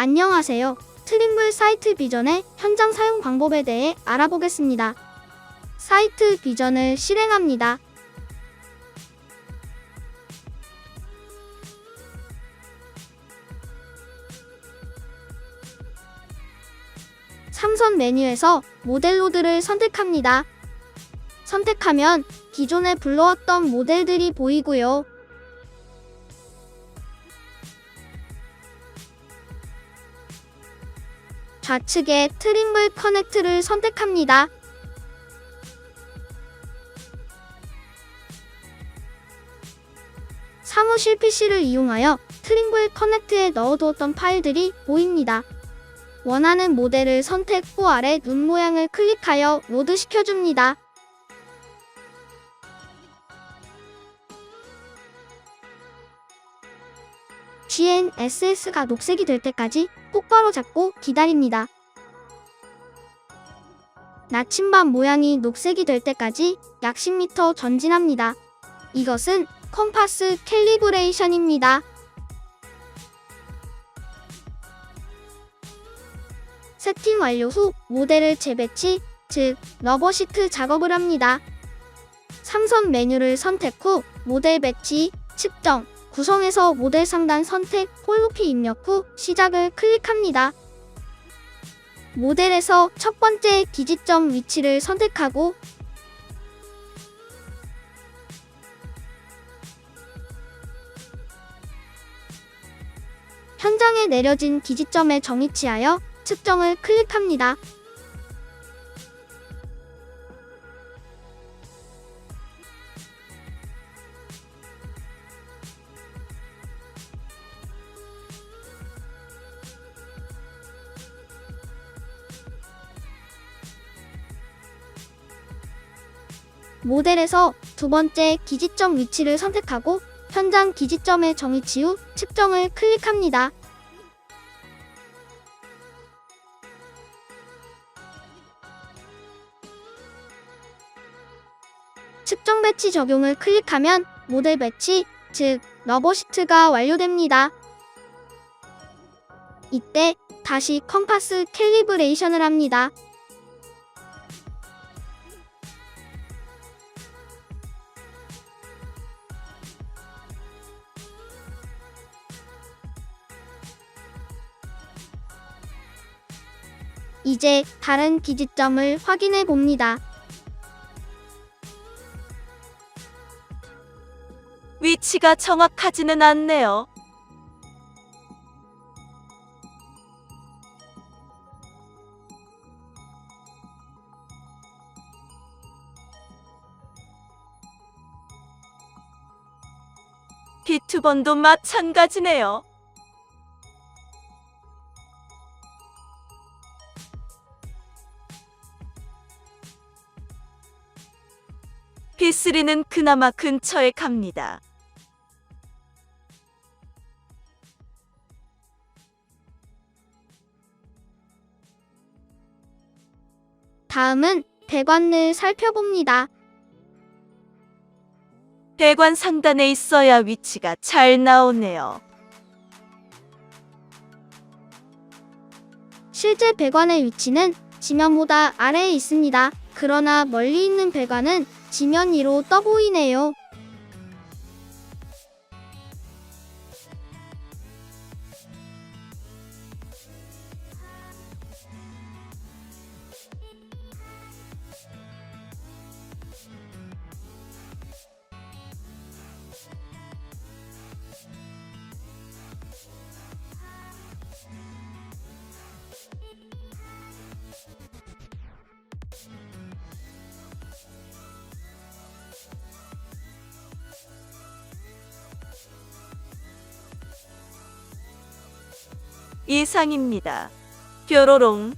안녕하세요. 트림블 사이트 비전의 현장 사용 방법에 대해 알아보겠습니다. 사이트 비전을 실행합니다. 삼선 메뉴에서 모델 로드를 선택합니다. 선택하면 기존에 불러왔던 모델들이 보이고요. 좌측에 트림블 커넥트를 선택합니다. 사무실 PC를 이용하여 트림블 커넥트에 넣어두었던 파일들이 보입니다. 원하는 모델을 선택 후 아래 눈 모양을 클릭하여 로드 시켜줍니다. GNSS가 녹색이 될 때까지 똑바로 잡고 기다립니다. 나침반 모양이 녹색이 될 때까지 약 10m 전진합니다. 이것은 컴파스 캘리브레이션입니다. 세팅 완료 후 모델을 재배치, 즉 러버시트 작업을 합니다. 삼선 메뉴를 선택 후 모델 배치, 측정, 구성에서 모델 상단 선택, 폴로피 입력 후 시작을 클릭합니다. 모델에서 첫 번째 기지점 위치를 선택하고 현장에 내려진 기지점에 정위치하여 측정을 클릭합니다. 모델에서 두 번째 기지점 위치를 선택하고 현장 기지점에 정위치 후 측정을 클릭합니다. 측정 배치 적용을 클릭하면 모델 배치, 즉 러버시트가 완료됩니다. 이때 다시 컴파스 캘리브레이션을 합니다. 이제 다른 기지점을 확인해 봅니다. 위치가 정확하지는 않네요. 비투번도 마찬가지네요. B3는 그나마 근처에 갑니다. 다음은 배관을 살펴봅니다. 배관 상단에 있어야 위치가 잘 나오네요. 실제 배관의 위치는 지면보다 아래에 있습니다. 그러나 멀리 있는 배관은 지면 위로 떠 보이네요. 이상입니다. 뾰로롱.